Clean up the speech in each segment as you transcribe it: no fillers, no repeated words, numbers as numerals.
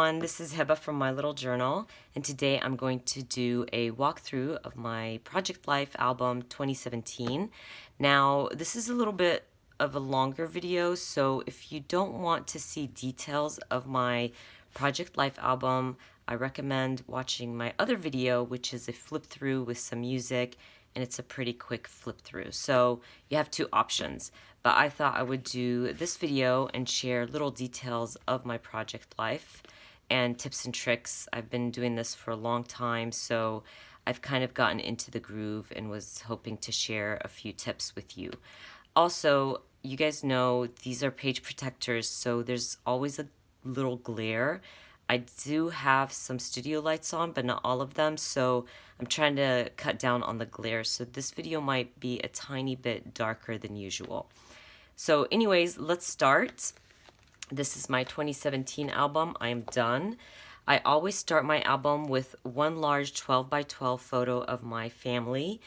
everyone, this is Heba from My Little Journal, and today I'm going to do a walkthrough of my Project Life album 2017. Now, this is a little bit of a longer video, so if you don't want to see details of my Project Life album, I recommend watching my other video, which is a flip through with some music, and it's a pretty quick flip through. So you have two options. But I thought I would do this video and share little details of my project life and tips and tricks. I've been doing this for a long time, so I've kind of gotten into the groove and was hoping to share a few tips with you. Also, you guys know these are page protectors, so there's always a little glare. I do have some studio lights on, but not all of them, so I'm trying to cut down on the glare, so this video might be a tiny bit darker than usual. So anyways, let's start. This is my 2017 album. I am done. I always start my album with one large 12 by 12 photo of my family.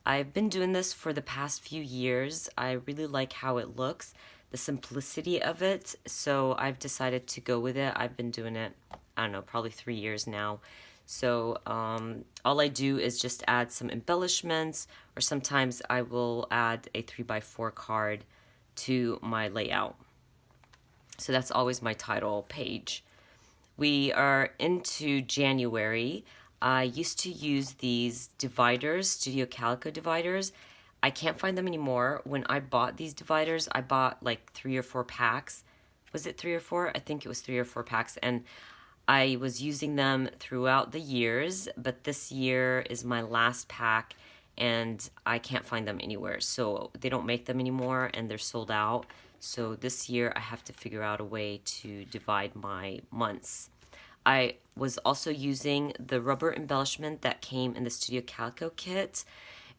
I've been doing this for the past few years. I really like how it looks, the simplicity of it, so I've decided to go with it. I've been doing it, I don't know, probably 3 years now. So all I do is just add some embellishments, or sometimes I will add a 3x4 card to my layout. So that's always my title page. We are into January. I used to use these dividers, Studio Calico dividers. I can't find them anymore. When I bought these dividers, I bought like 3 or 4 packs. Was it 3 or 4? I think it was 3 or 4 packs. And I was using them throughout the years, but this year is my last pack and I can't find them anywhere. So they don't make them anymore and they're sold out. So this year I have to figure out a way to divide my months. I was also using the rubber embellishment that came in the Studio Calico kit,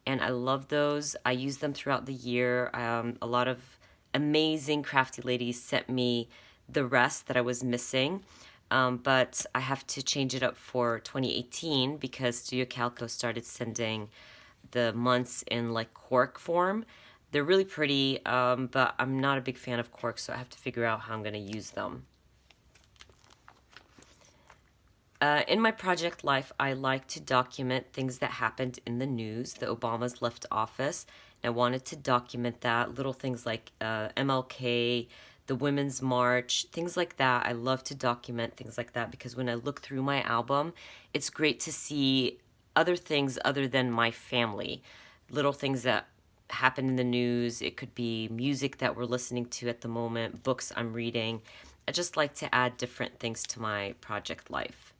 and I love those. I use them throughout the year. A lot of amazing crafty ladies sent me the rest that I was missing. But I have to change it up for 2018 because Studio Calico started sending the months in like cork form. They're really pretty, but I'm not a big fan of cork, so I have to figure out how I'm going to use them. In my project life, I like to document things that happened in the news. The Obamas left office, and I wanted to document that. Little things like MLK, the Women's March, things like that. I love to document things like that because when I look through my album, it's great to see other things other than my family. Little things that happen in the news. It could be music that we're listening to at the moment, books I'm reading. I just like to add different things to my project life.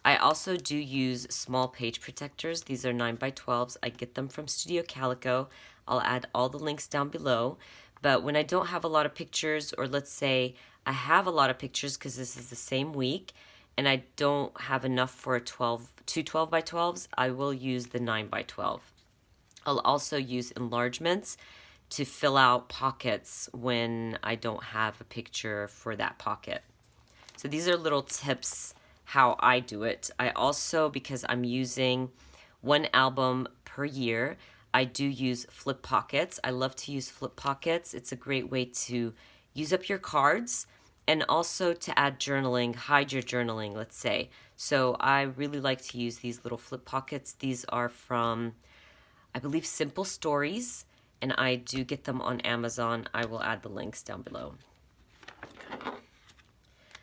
I also do use small page protectors. These are 9x12s. I get them from Studio Calico. I'll add all the links down below. But when I don't have a lot of pictures, or let's say I have a lot of pictures because this is the same week, and I don't have enough for two 12x12s, I will use the 9x12. I'll also use enlargements to fill out pockets when I don't have a picture for that pocket. So these are little tips how I do it. I also, because I'm using one album per year, I do use flip pockets. I love to use flip pockets. It's a great way to use up your cards and also to add journaling, hide your journaling, let's say. So I really like to use these little flip pockets. These are from, I believe, Simple Stories, and I do get them on Amazon. I will add the links down below.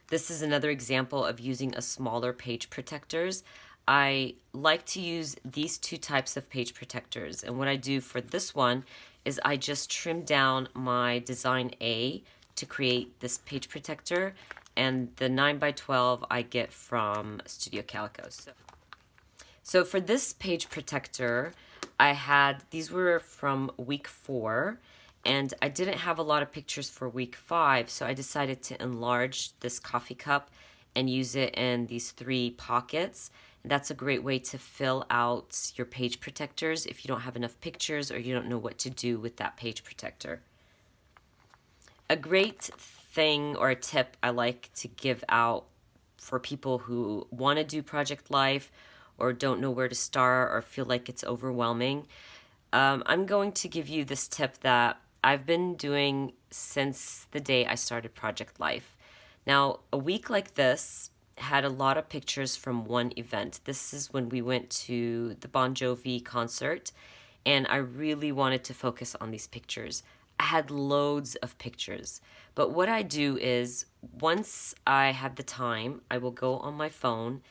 This is another example of using a smaller page protectors. I like to use these two types of page protectors, and what I do for this one is I just trim down my design A to create this page protector, and the 9x12 I get from Studio Calico. So for this page protector, these were from week 4, and I didn't have a lot of pictures for week 5, so I decided to enlarge this coffee cup and use it in these 3 pockets. And that's a great way to fill out your page protectors if you don't have enough pictures or you don't know what to do with that page protector. A great thing or a tip I like to give out for people who want to do project life or don't know where to start or feel like it's overwhelming, I'm going to give you this tip that I've been doing since the day I started Project Life. Now, a week like this had a lot of pictures from one event. This is when we went to the Bon Jovi concert, and I really wanted to focus on these pictures. I had loads of pictures, but what I do is once I have the time, I will go on my phone,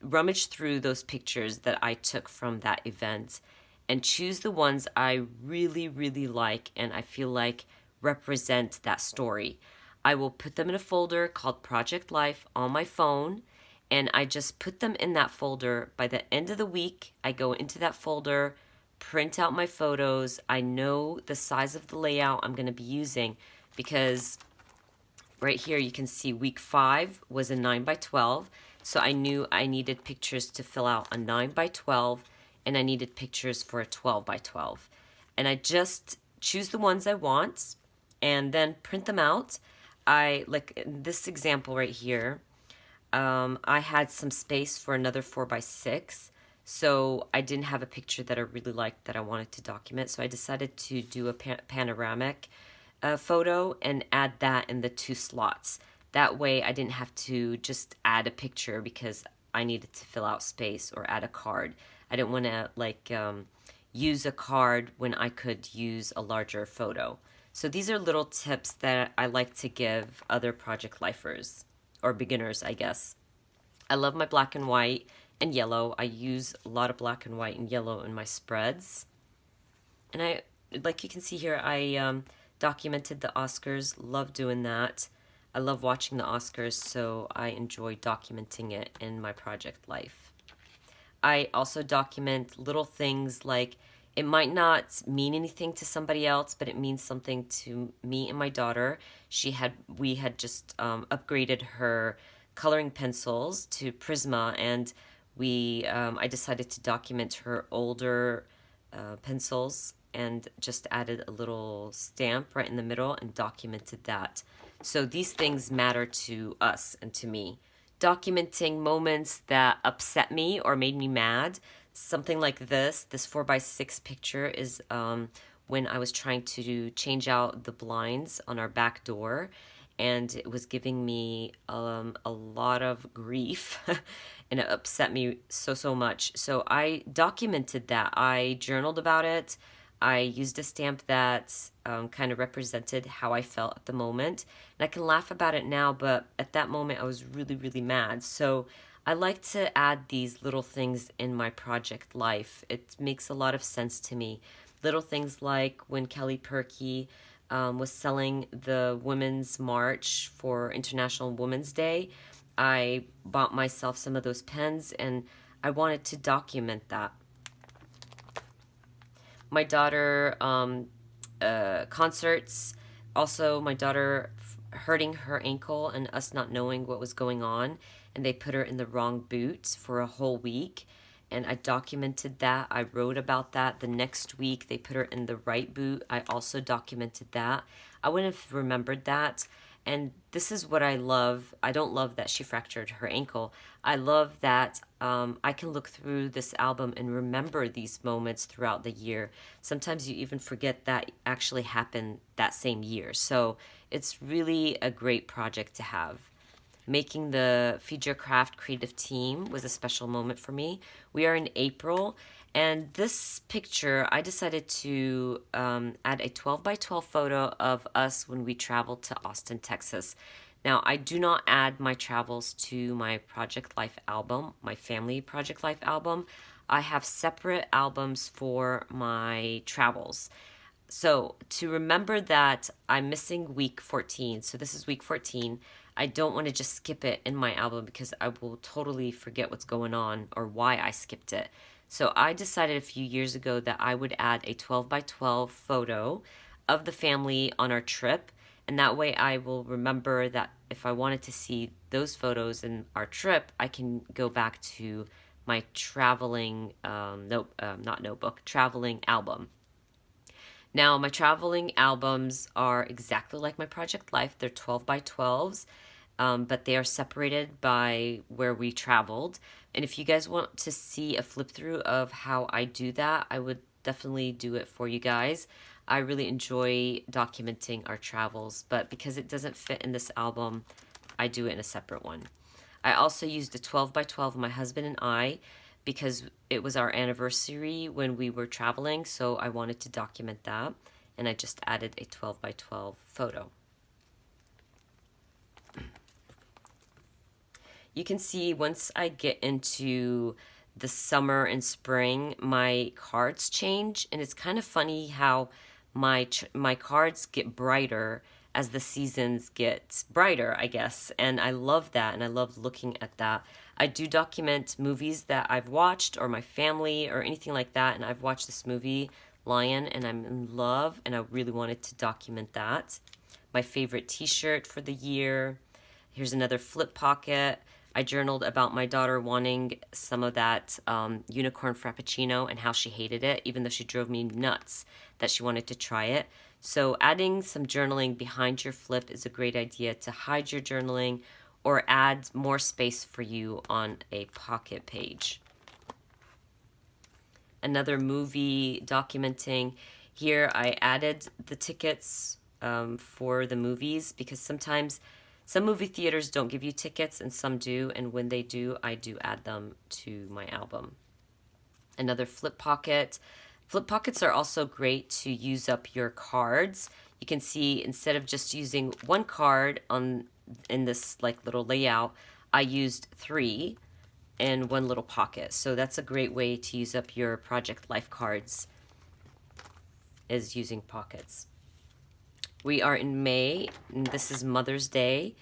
rummage through those pictures that I took from that event, and choose the ones I really, really like and I feel like represent that story. I will put them in a folder called Project Life on my phone, and I just put them in that folder. By the end of the week, I go into that folder, print out my photos. I know the size of the layout I'm going to be using because right here you can see week 5 was a 9 by 12. So I knew I needed pictures to fill out a 9 by 12 and I needed pictures for a 12 by 12. And I just choose the ones I want and then print them out. I like in this example right here. I had some space for another 4 by 6. So I didn't have a picture that I really liked that I wanted to document. So I decided to do a panoramic photo and add that in the 2 slots. That way I didn't have to just add a picture because I needed to fill out space or add a card. I didn't want to use a card when I could use a larger photo. So these are little tips that I like to give other project lifers or beginners, I guess. I love my black and white and yellow. I use a lot of black and white and yellow in my spreads. And I, like you can see here, I documented the Oscars. Love doing that. I love watching the Oscars, so I enjoy documenting it in my project life. I also document little things like it might not mean anything to somebody else, but it means something to me and my daughter. We had just upgraded her coloring pencils to Prisma, and I decided to document her older pencils and just added a little stamp right in the middle and documented that. So these things matter to us and to me. Documenting moments that upset me or made me mad. Something like this 4 by 6 picture is when I was trying to change out the blinds on our back door, and it was giving me a lot of grief and it upset me so much. So I documented that. I journaled about it. I used a stamp that kind of represented how I felt at the moment. And I can laugh about it now, but at that moment I was really, really mad. So I like to add these little things in my project life. It makes a lot of sense to me. Little things like when Kelly Perky was selling the Women's March for International Women's Day, I bought myself some of those pens and I wanted to document that. My daughter concerts, also my daughter hurting her ankle and us not knowing what was going on, and they put her in the wrong boot for a whole week, and I documented that. I wrote about that. The next week they put her in the right boot. I also documented that. I wouldn't have remembered that. And this is what I love. I don't love that she fractured her ankle. I love that I can look through this album and remember these moments throughout the year. Sometimes you even forget that actually happened that same year. So it's really a great project to have. Making the Feed Your Craft creative team was a special moment for me. We are in April, and this picture, I decided to add a 12 by 12 photo of us when we traveled to Austin, Texas. Now, I do not add my travels to my Project Life album, my family Project Life album. I have separate albums for my travels. So to remember that I'm missing week 14, so this is week 14, I don't want to just skip it in my album because I will totally forget what's going on or why I skipped it. So I decided a few years ago that I would add a 12 by 12 photo of the family on our trip, and that way I will remember that if I wanted to see those photos in our trip, I can go back to my traveling, traveling album. Now, my traveling albums are exactly like my Project Life. They're 12 by 12s, but they are separated by where we traveled. And if you guys want to see a flip through of how I do that, I would definitely do it for you guys. I really enjoy documenting our travels, but because it doesn't fit in this album, I do it in a separate one. I also used a 12 by 12, my husband and I, because it was our anniversary when we were traveling, so I wanted to document that, and I just added a 12 by 12 photo. You can see once I get into the summer and spring, my cards change, and it's kind of funny how my cards get brighter as the seasons get brighter, I guess. And I love that, and I love looking at that. I do document movies that I've watched or my family or anything like that, and I've watched this movie, Lion, and I'm in love, and I really wanted to document that. My favorite t-shirt for the year. Here's another flip pocket. I journaled about my daughter wanting some of that unicorn frappuccino and how she hated it, even though she drove me nuts that she wanted to try it. So adding some journaling behind your flip is a great idea to hide your journaling or add more space for you on a pocket page. Another movie documenting. Here I added the tickets for the movies because sometimes some movie theaters don't give you tickets and some do, and when they do, I do add them to my album. Another flip pocket. Flip pockets are also great to use up your cards. You can see instead of just using one card in this like little layout, I used 3 in one little pocket. So that's a great way to use up your project life cards, is using pockets. We are in May, and this is Mother's Day.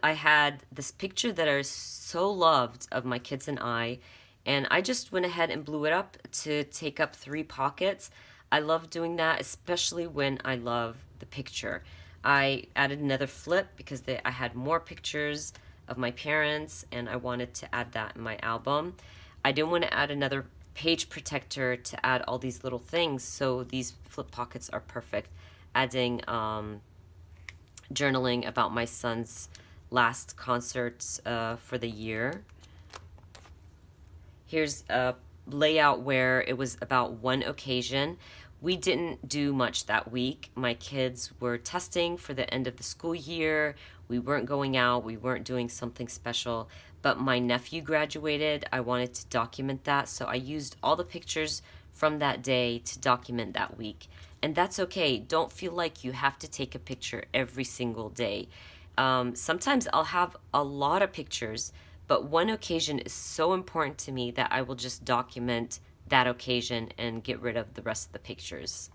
I had this picture that I so loved of my kids and I just went ahead and blew it up to take up 3 pockets. I love doing that, especially when I love the picture. I added another flip because I had more pictures of my parents, and I wanted to add that in my album. I didn't want to add another page protector to add all these little things, so these flip pockets are perfect. Adding journaling about my son's last concerts for the year. Here's a layout where it was about one occasion. We didn't do much that week. My kids were testing for the end of the school year. We weren't going out. We weren't doing something special. But my nephew graduated. I wanted to document that, so I used all the pictures from that day to document that week. And that's okay. Don't feel like you have to take a picture every single day. Sometimes I'll have a lot of pictures, but one occasion is so important to me that I will just document that occasion and get rid of the rest of the pictures.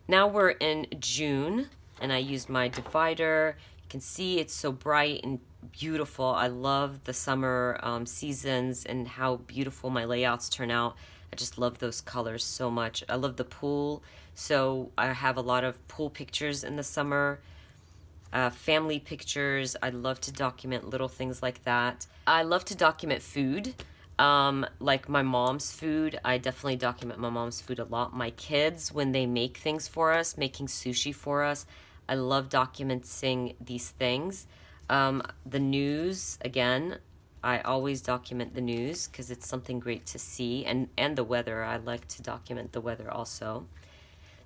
Now we're in June, and I used my divider. You can see it's so bright and beautiful. I love the summer seasons and how beautiful my layouts turn out. I just love those colors so much. I love the pool, so I have a lot of pool pictures in the summer. Family pictures. I love to document little things like that. I love to document food, like my mom's food. I definitely document my mom's food a lot. My kids, when they make things for us, making sushi for us, I love documenting these things. The news, again, I always document the news because it's something great to see, and the weather. I like to document the weather also.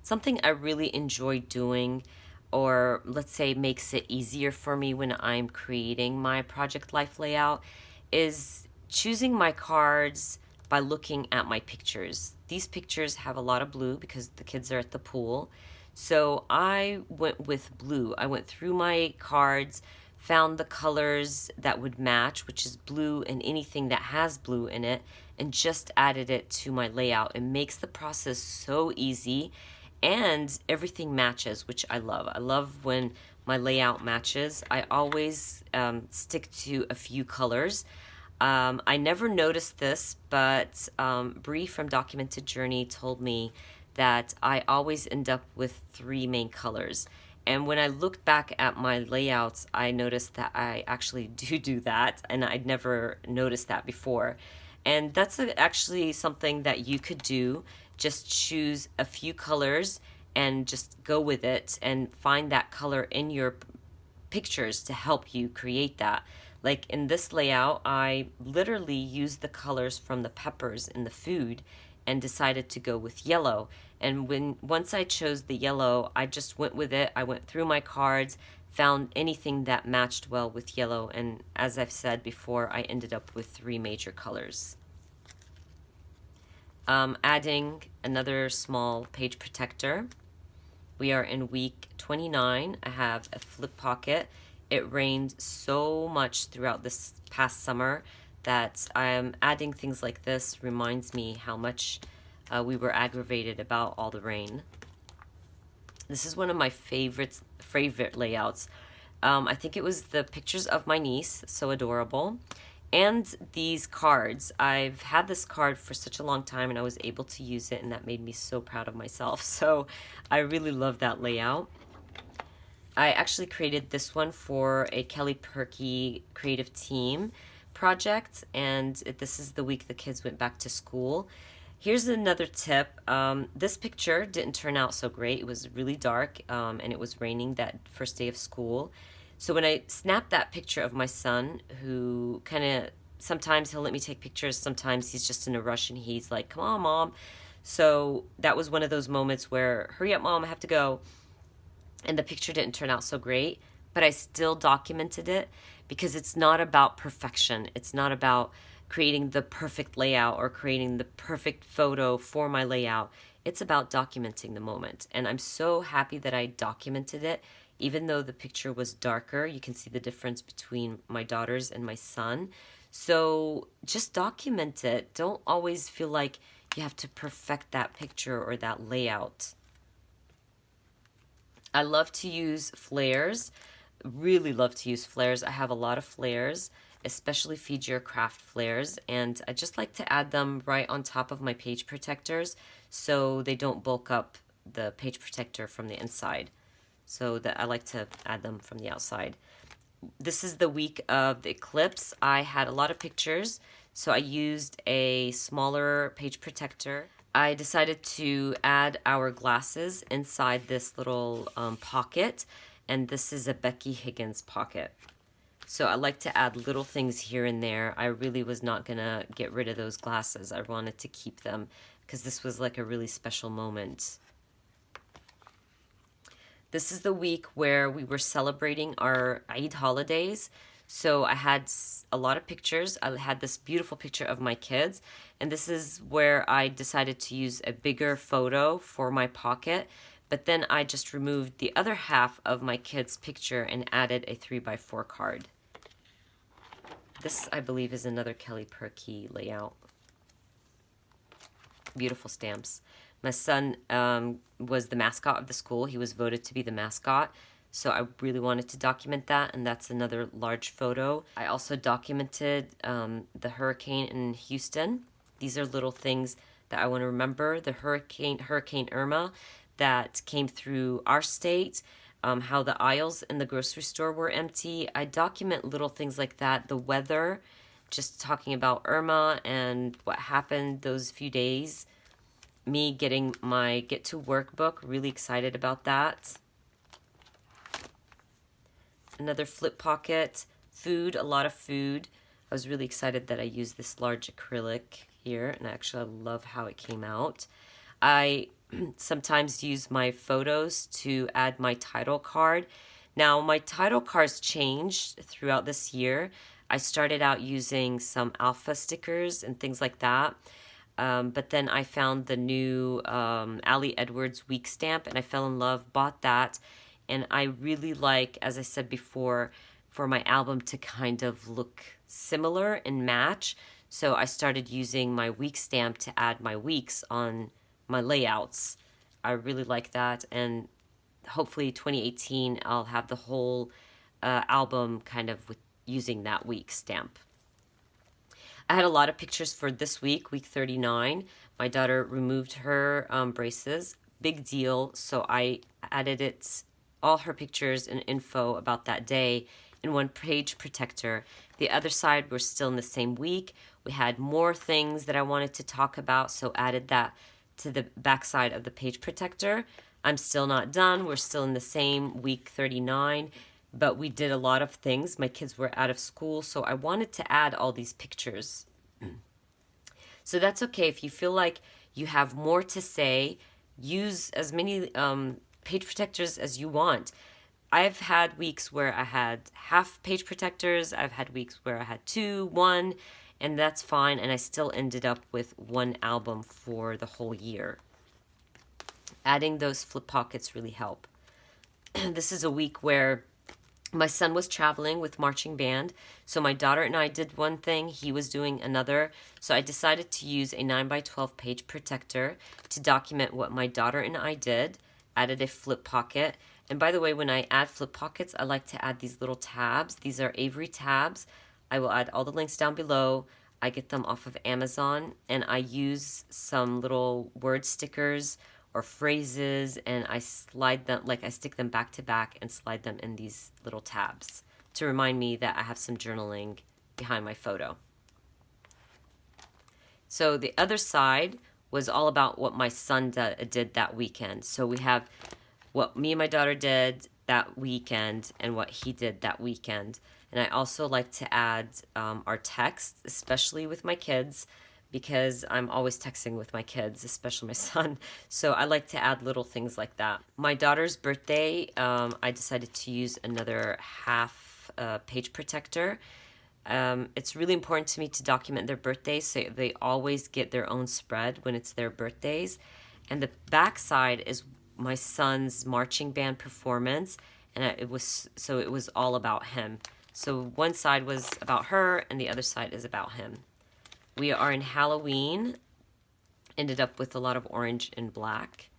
Something I really enjoy doing, or let's say makes it easier for me when I'm creating my project life layout, is choosing my cards by looking at my pictures. These pictures have a lot of blue because the kids are at the pool. So I went with blue. I went through my cards, found the colors that would match, which is blue and anything that has blue in it, and just added it to my layout. It makes the process so easy, and everything matches, which I love. I love when my layout matches. I always stick to a few colors. I never noticed this, but Bree from Documented Journey told me that I always end up with 3 main colors. And when I looked back at my layouts, I noticed that I actually do that, and I'd never noticed that before. And that's actually something that you could do. Just choose a few colors and just go with it and find that color in your pictures to help you create that. Like in this layout, I literally used the colors from the peppers in the food and decided to go with yellow. And once I chose the yellow, I just went with it. I went through my cards, found anything that matched well with yellow, and as I've said before, I ended up with 3 major colors. Adding another small page protector. We are in week 29. I have a flip pocket. It rained so much throughout this past summer that I'm adding things like this reminds me how much we were aggravated about all the rain. This is one of my favorite layouts. I think it was the pictures of my niece, so adorable, and these cards. I've had this card for such a long time and I was able to use it, and that made me so proud of myself. So I really love that layout. I actually created this one for a Kelly Perky creative team project, and this is the week the kids went back to school. Here's another tip. This picture didn't turn out so great. It was really dark and it was raining that first day of school. So when I snapped that picture of my son, who kind of, sometimes he'll let me take pictures, sometimes he's just in a rush and he's like, come on, Mom. So that was one of those moments where, hurry up, Mom, I have to go. And the picture didn't turn out so great, but I still documented it because it's not about perfection. It's not about creating the perfect layout or creating the perfect photo for my layout. It's about documenting the moment. And I'm so happy that I documented it. Even though the picture was darker, you can see the difference between my daughters and my son. So just document it. Don't always feel like you have to perfect that picture or that layout. I love to use flares. Really love to use flares. I have a lot of flares, especially Feed Your Craft flares, and I just like to add them right on top of my page protectors so they don't bulk up the page protector from the inside. So that I like to add them from the outside. This is the week of the eclipse. I had a lot of pictures, so I used a smaller page protector. I decided to add our glasses inside this little pocket, and this is a Becky Higgins pocket. So I like to add little things here and there. I really was not gonna get rid of those glasses. I wanted to keep them because this was like a really special moment. This is the week where we were celebrating our Eid holidays. So I had a lot of pictures. I had this beautiful picture of my kids, and this is where I decided to use a bigger photo for my pocket, but then I just removed the other half of my kid's picture and added a 3x4 card. This, I believe, is another Kelly Perky layout. Beautiful stamps. My son was the mascot of the school. He was voted to be the mascot. So I really wanted to document that, and that's another large photo. I also documented the hurricane in Houston. These are little things that I want to remember. The Hurricane Irma that came through our state, how the aisles in the grocery store were empty. I document little things like that. The weather, just talking about Irma and what happened those few days. Me getting my Get to Work book, really excited about that. Another flip pocket, food, a lot of food. I was really excited that I used this large acrylic here, and actually I love how it came out. I sometimes use my photos to add my title card. Now, my title cards changed throughout this year. I started out using some alpha stickers and things like that. But then I found the new Ali Edwards week stamp, and I fell in love, bought that. And I really like, as I said before, for my album to kind of look similar and match. So I started using my week stamp to add my weeks on my layouts. I really like that. And hopefully 2018, I'll have the whole album kind of with using that week stamp. I had a lot of pictures for this week, week 39. My daughter removed her braces. Big deal. So I added all her pictures and info about that day in one page protector. The other side, we're still in the same week. We had more things that I wanted to talk about, so added that to the back side of the page protector. I'm still not done. We're still in the same week 39. But we did a lot of things. My kids were out of school, so I wanted to add all these pictures. So that's okay. If you feel like you have more to say, use as many page protectors as you want. I've had weeks where I had half page protectors. I've had weeks where I had two, one, and that's fine. And I still ended up with one album for the whole year. Adding those flip pockets really help. This is a week where my son was traveling with marching band, so my daughter and I did one thing, he was doing another. So I decided to use a 9x12 page protector to document what my daughter and I did. Added a flip pocket. And by the way, when I add flip pockets, I like to add these little tabs. These are Avery tabs. I will add all the links down below. I get them off of Amazon, and I use some little word stickers or phrases, and I slide them, like I stick them back to back and slide them in these little tabs to remind me that I have some journaling behind my photo. So the other side was all about what my son did that weekend. So we have what me and my daughter did that weekend and what he did that weekend. And I also like to add our text, especially with my kids, because I'm always texting with my kids, especially my son. So I like to add little things like that. My daughter's birthday, I decided to use another half page protector. It's really important to me to document their birthdays, so they always get their own spread when it's their birthdays. And the back side is my son's marching band performance, and it was all about him. So one side was about her, and the other side is about him. We are in Halloween. Ended up with a lot of orange and black.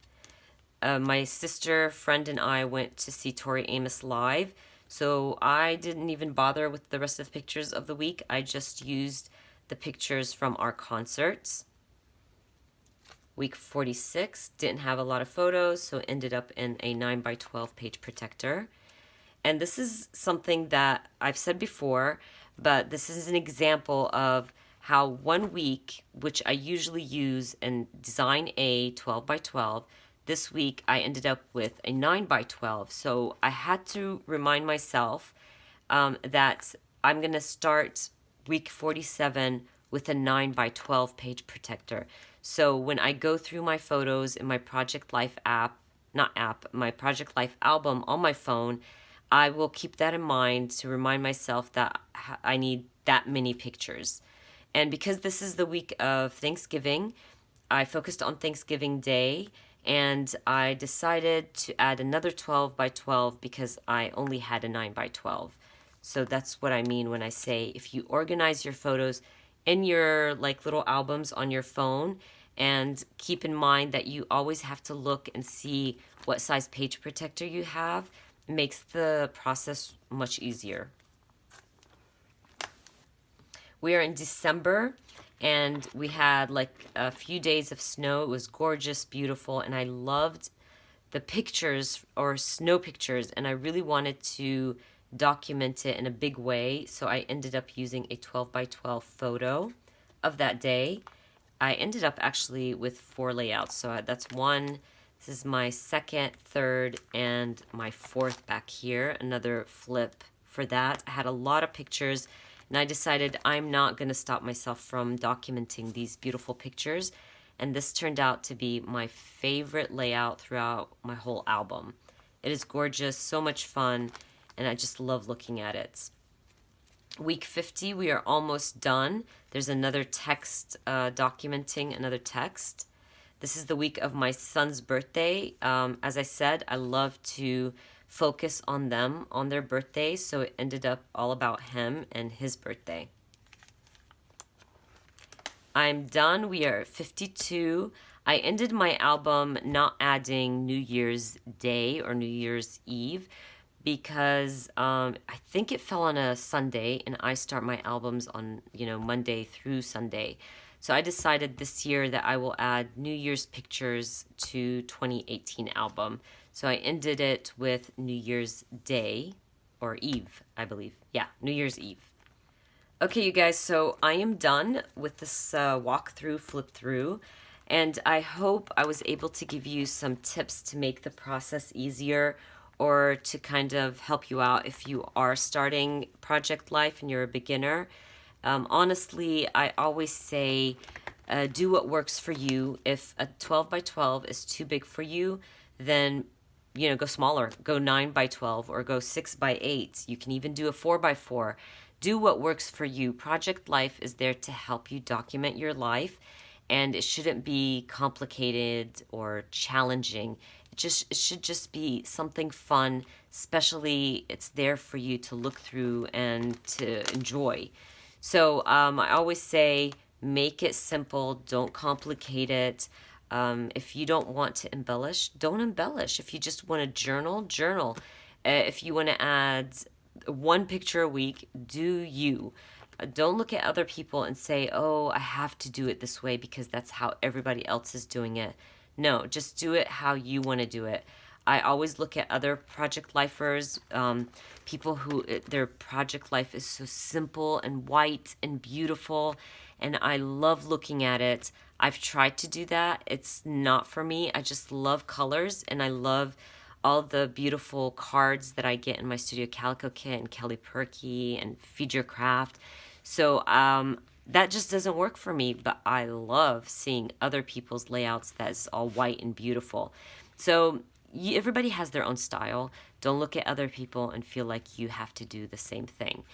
My sister, friend, and I went to see Tori Amos live. So I didn't even bother with the rest of the pictures of the week. I just used the pictures from our concerts. Week 46, didn't have a lot of photos, so ended up in a 9x12 page protector. And this is something that I've said before, but this is an example of how 1 week, which I usually use in design a 12x12, this week I ended up with a 9x12. So I had to remind myself that I'm going to start week 47 with a 9x12 page protector. So when I go through my photos in my Project Life my Project Life album on my phone, I will keep that in mind to remind myself that I need that many pictures. And because this is the week of Thanksgiving, I focused on Thanksgiving Day, and I decided to add another 12x12 because I only had a 9x12. So that's what I mean when I say if you organize your photos in your little albums on your phone, and keep in mind that you always have to look and see what size page protector you have, it makes the process much easier. We are in December, and we had a few days of snow. It was gorgeous, beautiful, and I loved the pictures or snow pictures, and I really wanted to document it in a big way. So I ended up using a 12x12 photo of that day. I ended up actually with 4 layouts. So that's one. This is my second, third, and my fourth back here. Another flip for that. I had a lot of pictures, and I decided I'm not going to stop myself from documenting these beautiful pictures. And this turned out to be my favorite layout throughout my whole album. It is gorgeous, so much fun, and I just love looking at it. Week 50, we are almost done. There's another text, documenting another text. This is the week of my son's birthday. As I said, I love to focus on them, on their birthdays, so it ended up all about him and his birthday. I'm done. We are at 52. I ended my album not adding New Year's Day or New Year's Eve because I think it fell on a Sunday, and I start my albums on Monday through Sunday. So I decided this year that I will add New Year's pictures to 2018 album. So I ended it with New Year's Day or Eve, I believe. Yeah, New Year's Eve. Okay, you guys, so I am done with this walkthrough, flip through, and I hope I was able to give you some tips to make the process easier, or to kind of help you out if you are starting Project Life and you're a beginner. Honestly, I always say do what works for you. If a 12x12 is too big for you, then go smaller, go 9 by 12 or go 6 by 8. You can even do a 4 by 4. Do what works for you. Project Life is there to help you document your life, and it shouldn't be complicated or challenging. It should just be something fun, especially it's there for you to look through and to enjoy. So I always say, make it simple, don't complicate it. If you don't want to embellish, don't embellish. If you just want to journal, journal. If you want to add one picture a week, do you. Don't look at other people and say, oh, I have to do it this way because that's how everybody else is doing it. No, just do it how you want to do it. I always look at other project lifers, people who their project life is so simple and white and beautiful, and I love looking at it. I've tried to do that. It's not for me. I just love colors, and I love all the beautiful cards that I get in my Studio Calico kit and Kelly Perky and Feed Your Craft. So that just doesn't work for me, but I love seeing other people's layouts that's all white and beautiful. So everybody has their own style. Don't look at other people and feel like you have to do the same thing.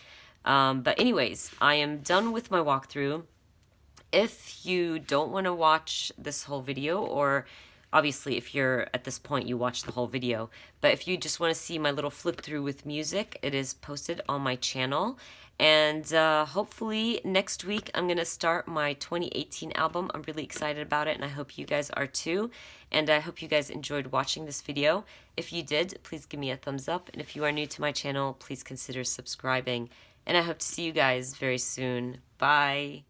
But anyways, I am done with my walkthrough. If you don't want to watch this whole video, or obviously if you're at this point you watch the whole video, but if you just want to see my little flip through with music, it is posted on my channel. And hopefully next week I'm going to start my 2018 album. I'm really excited about it, and I hope you guys are too. And I hope you guys enjoyed watching this video. If you did, please give me a thumbs up. And if you are new to my channel, please consider subscribing. And I hope to see you guys very soon. Bye.